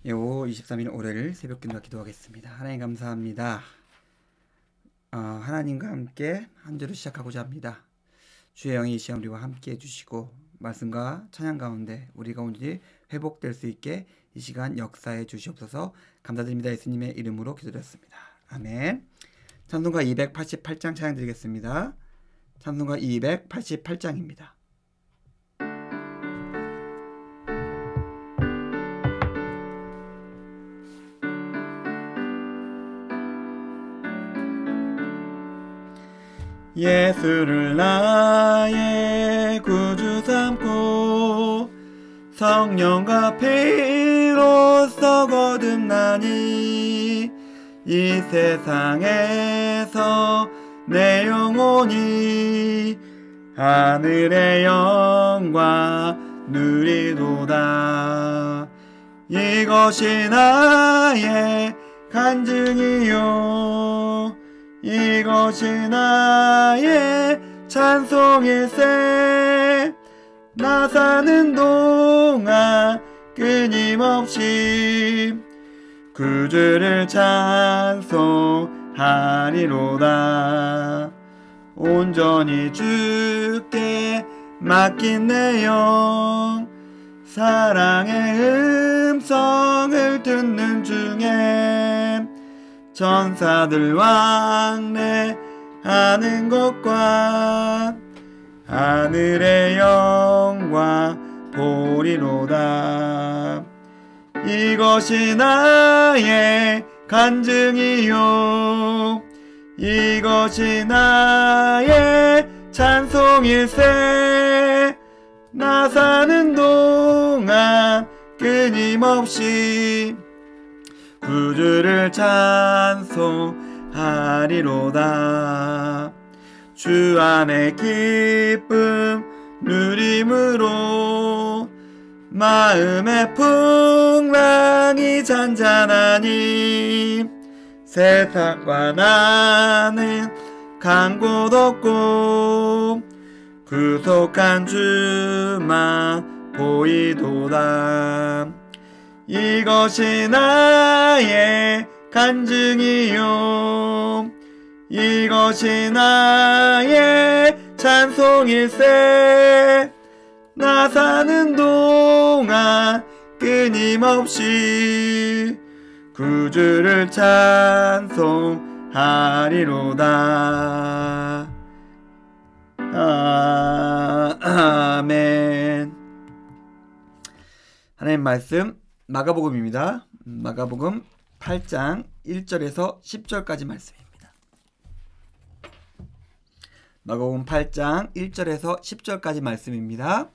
요 23일 올해를 새벽기도와 기도하겠습니다. 하나님 감사합니다. 하나님과 함께 한 주를 시작하고자 합니다. 주의 영이 이 시간 우리와 함께 해주시고 말씀과 찬양 가운데 우리가 온전히 회복될 수 있게 이 시간 역사해 주시옵소서. 감사드립니다. 예수님의 이름으로 기도드렸습니다. 아멘. 찬송가 288장 찬양 드리겠습니다. 찬송가 288장입니다. 예수를 나의 구주 삼고 성령과 피로써 거듭나니 이 세상에서 내 영혼이 하늘의 영광 누리도다. 이것이 나의 간증이요 이것이 나의 찬송일세. 나 사는 동안 끊임없이 구주를 찬송하리로다. 온전히 주께 맡긴 내 영 사랑의 음성을 듣는 중에 천사들 왕래하는 것과 하늘의 영광 보리로다. 이것이 나의 간증이요 이것이 나의 찬송일세. 나 사는 동안 끊임없이 구주를 찬송하리로다. 주 안에 기쁨 누림으로 마음의 풍랑이 잔잔하니 세상과 나는 간 곳 없고 구속한 주만 보이도다. 이것이 나의 간증이요 이것이 나의 찬송일세. 나 사는 동안 끊임없이 구주를 찬송하리로다. 아멘. 하나님 말씀 마가복음입니다. 마가복음 8장 1절에서 10절까지 말씀입니다. 마가복음 8장 1절에서 10절까지 말씀입니다.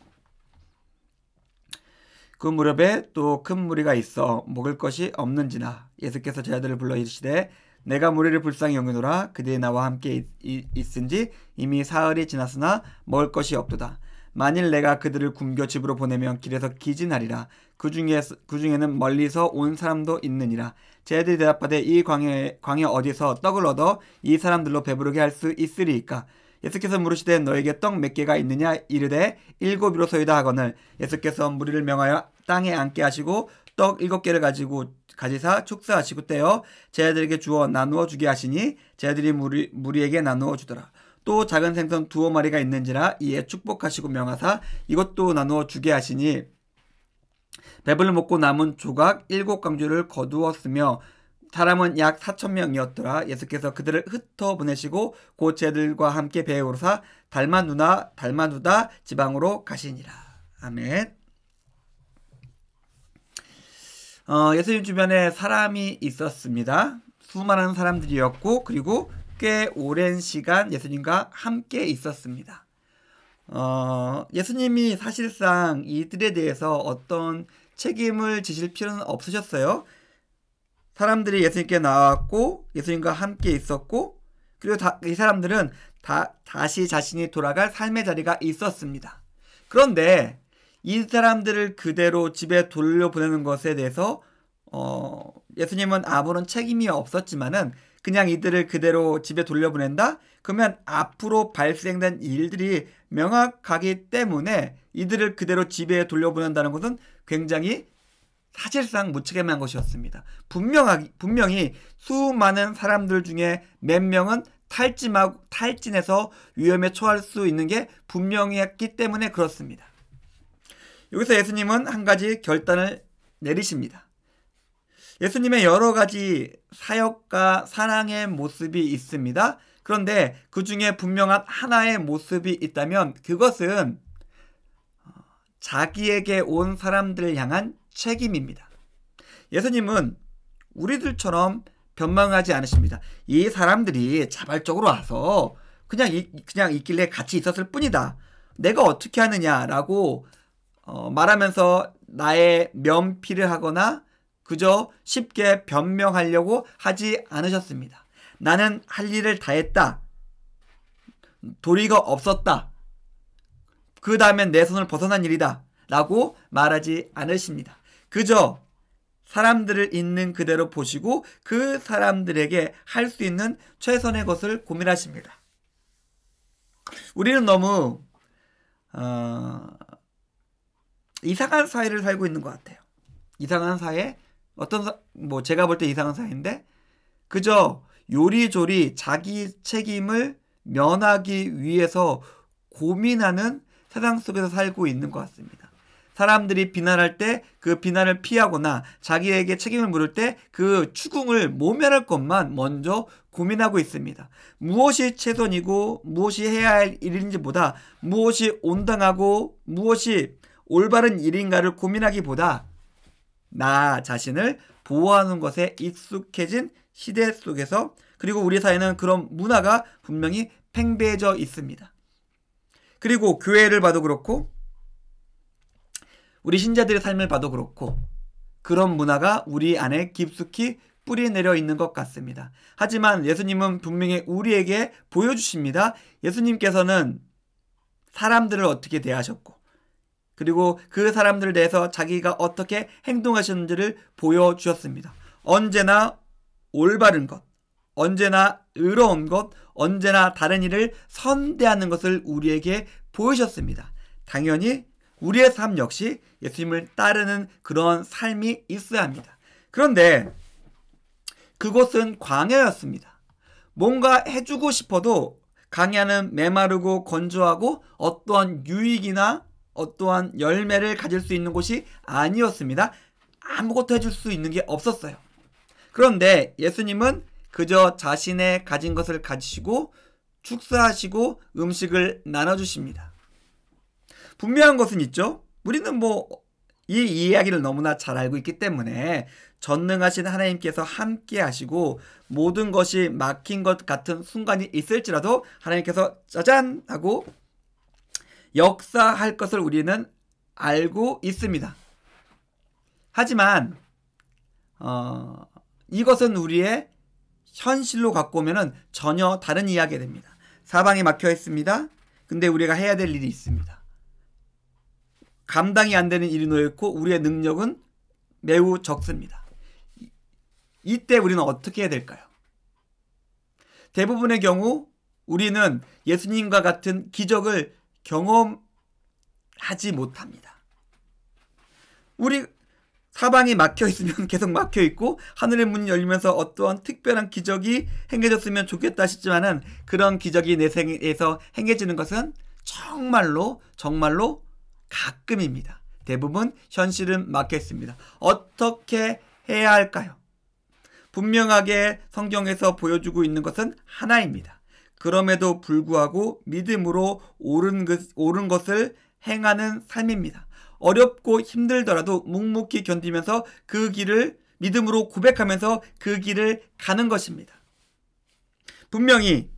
그 무렵에 또 큰 무리가 있어 먹을 것이 없는지나 예수께서 제자들을 불러 이르시되 내가 무리를 불쌍히 여기노라. 그들이 나와 함께 있은지 이미 사흘이 지났으나 먹을 것이 없도다. 만일 내가 그들을 굶겨 집으로 보내면 길에서 기진하리라. 그 중에는 멀리서 온 사람도 있느니라. 제자들이 대답하되 이 광야 어디서 떡을 얻어 이 사람들로 배부르게 할 수 있으리이까. 예수께서 물으시되 너에게 떡 몇 개가 있느냐. 이르되 7이로소이다 하거늘 예수께서 무리를 명하여 땅에 앉게 하시고 떡 7개를 가지사 축사하시고 떼어 제자들에게 주어 나누어 주게 하시니 제자들이 무리에게 나누어 주더라. 또 작은 생선 2마리가 있는지라 이에 축복하시고 명하사 이것도 나누어 주게 하시니 배불러 먹고 남은 조각 7광주를 거두었으며 사람은 약 4,000명이었더라. 예수께서 그들을 흩어 보내시고 곧 제들과 함께 배에 오르사 달마누다 지방으로 가시니라. 아멘. 예수님 주변에 사람이 있었습니다. 수많은 사람들이었고 그리고 꽤 오랜 시간 예수님과 함께 있었습니다. 예수님이 사실상 이들에 대해서 어떤 책임을 지실 필요는 없으셨어요. 사람들이 예수님께 나왔고 예수님과 함께 있었고 그리고 이 사람들은 다시 자신이 돌아갈 삶의 자리가 있었습니다. 그런데 이 사람들을 그대로 집에 돌려보내는 것에 대해서 예수님은 아무런 책임이 없었지만은 그냥 이들을 그대로 집에 돌려보낸다? 그러면 앞으로 발생된 일들이 명확하기 때문에 이들을 그대로 집에 돌려보낸다는 것은 굉장히 사실상 무책임한 것이었습니다. 분명히 수많은 사람들 중에 몇 명은 탈진해서 위험에 처할 수 있는 게 분명했기 때문에 그렇습니다. 여기서 예수님은 한 가지 결단을 내리십니다. 예수님의 여러 가지 사역과 사랑의 모습이 있습니다. 그런데 그 중에 분명한 하나의 모습이 있다면 그것은 자기에게 온 사람들을 향한 책임입니다. 예수님은 우리들처럼 변명하지 않으십니다. 이 사람들이 자발적으로 와서 그냥 있길래 같이 있었을 뿐이다. 내가 어떻게 하느냐라고 말하면서 나의 면피를 하거나 그저 쉽게 변명하려고 하지 않으셨습니다. 나는 할 일을 다 했다. 도리가 없었다. 그 다음엔 내 손을 벗어난 일이다. 라고 말하지 않으십니다. 그저 사람들을 있는 그대로 보시고 그 사람들에게 할 수 있는 최선의 것을 고민하십니다. 우리는 너무 이상한 사회를 살고 있는 것 같아요. 이상한 사회? 제가 볼 때 이상한 사회인데 그저 요리조리 자기 책임을 면하기 위해서 고민하는 세상 속에서 살고 있는 것 같습니다. 사람들이 비난할 때 그 비난을 피하거나 자기에게 책임을 물을 때 그 추궁을 모면할 것만 먼저 고민하고 있습니다. 무엇이 최선이고 무엇이 해야 할 일인지보다 무엇이 온당하고 무엇이 올바른 일인가를 고민하기보다 나 자신을 보호하는 것에 익숙해진 시대 속에서 그리고 우리 사회는 그런 문화가 분명히 팽배해져 있습니다. 그리고 교회를 봐도 그렇고 우리 신자들의 삶을 봐도 그렇고 그런 문화가 우리 안에 깊숙이 뿌리내려 있는 것 같습니다. 하지만 예수님은 분명히 우리에게 보여주십니다. 예수님께서는 사람들을 어떻게 대하셨고 그리고 그 사람들에 대해서 자기가 어떻게 행동하셨는지를 보여주셨습니다. 언제나 올바른 것, 언제나 의로운 것, 언제나 다른 이를 선대하는 것을 우리에게 보이셨습니다. 당연히 우리의 삶 역시 예수님을 따르는 그런 삶이 있어야 합니다. 그런데 그곳은 광야였습니다. 뭔가 해주고 싶어도 광야는 메마르고 건조하고 어떠한 유익이나 어떠한 열매를 가질 수 있는 곳이 아니었습니다. 아무것도 해줄 수 있는 게 없었어요. 그런데 예수님은 그저 자신의 가진 것을 가지시고 축사하시고 음식을 나눠주십니다. 분명한 것은 있죠. 우리는 이 이야기를 너무나 잘 알고 있기 때문에 전능하신 하나님께서 함께 하시고 모든 것이 막힌 것 같은 순간이 있을지라도 하나님께서 짜잔 하고 역사할 것을 우리는 알고 있습니다. 하지만 이것은 우리의 현실로 갖고 오면은 전혀 다른 이야기가 됩니다. 사방이 막혀 있습니다. 근데 우리가 해야 될 일이 있습니다. 감당이 안 되는 일이 놓여있고 우리의 능력은 매우 적습니다. 이때 우리는 어떻게 해야 될까요? 대부분의 경우 우리는 예수님과 같은 기적을 경험하지 못합니다. 우리 사방이 막혀있으면 계속 막혀있고 하늘의 문이 열리면서 어떠한 특별한 기적이 행해졌으면 좋겠다 싶지만은 그런 기적이 내 생에서 행해지는 것은 정말로 가끔입니다. 대부분 현실은 막혀있습니다. 어떻게 해야 할까요? 분명하게 성경에서 보여주고 있는 것은 하나입니다. 그럼에도 불구하고 믿음으로 옳은 것을 행하는 삶입니다. 어렵고 힘들더라도 묵묵히 견디면서 그 길을 믿음으로 고백하면서 그 길을 가는 것입니다. 분명히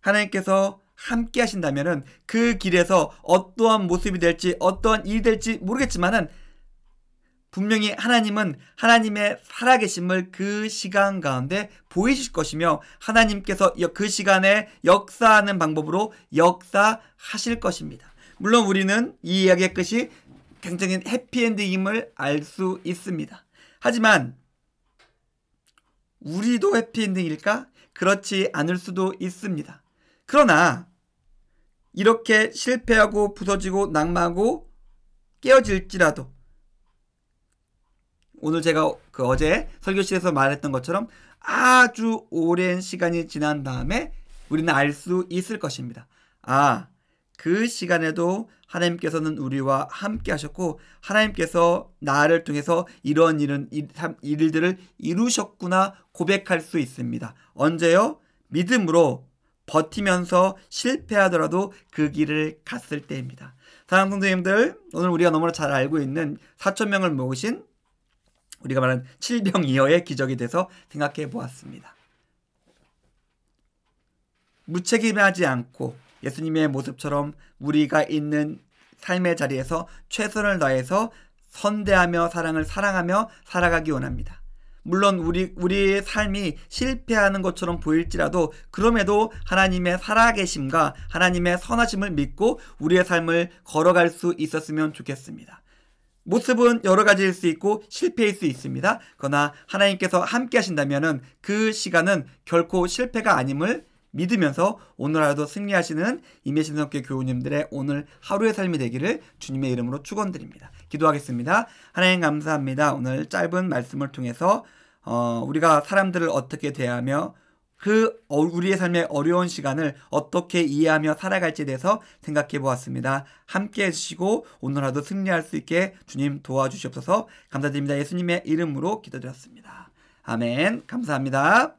하나님께서 함께 하신다면은 그 길에서 어떠한 모습이 될지 어떠한 일이 될지 모르겠지만은 분명히 하나님은 하나님의 살아계심을 그 시간 가운데 보이실 것이며 하나님께서 그 시간에 역사하는 방법으로 역사하실 것입니다. 물론 우리는 이 이야기의 끝이 굉장히 해피엔딩임을 알 수 있습니다. 하지만 우리도 해피엔딩일까? 그렇지 않을 수도 있습니다. 그러나 이렇게 실패하고 부서지고 낙마하고 깨어질지라도 오늘 제가 어제 설교실에서 말했던 것처럼 아주 오랜 시간이 지난 다음에 우리는 알 수 있을 것입니다. 그 시간에도 하나님께서는 우리와 함께 하셨고 하나님께서 나를 통해서 이런 일들을 이루셨구나 고백할 수 있습니다. 언제요? 믿음으로 버티면서 실패하더라도 그 길을 갔을 때입니다. 사랑하는 성도님들, 오늘 우리가 너무나 잘 알고 있는 4,000명을 먹으신 우리가 말하는 칠병이어의 기적에 대해서 생각해 보았습니다. 무책임하지 않고 예수님의 모습처럼 우리가 있는 삶의 자리에서 최선을 다해서 선대하며 사랑하며 살아가기 원합니다. 물론 우리의 삶이 실패하는 것처럼 보일지라도 그럼에도 하나님의 살아계심과 하나님의 선하심을 믿고 우리의 삶을 걸어갈 수 있었으면 좋겠습니다. 모습은 여러 가지일 수 있고 실패일 수 있습니다. 그러나 하나님께서 함께 하신다면 그 시간은 결코 실패가 아님을 믿으면서 오늘 하루도 승리하시는 임예신성교회 교우님들의 오늘 하루의 삶이 되기를 주님의 이름으로 축원드립니다. 기도하겠습니다. 하나님 감사합니다. 오늘 짧은 말씀을 통해서 우리가 사람들을 어떻게 대하며 우리의 삶의 어려운 시간을 어떻게 이해하며 살아갈지에 대해서 생각해 보았습니다. 함께 해주시고 오늘 하루도 승리할 수 있게 주님 도와주시옵소서. 감사드립니다. 예수님의 이름으로 기도드렸습니다. 아멘. 감사합니다.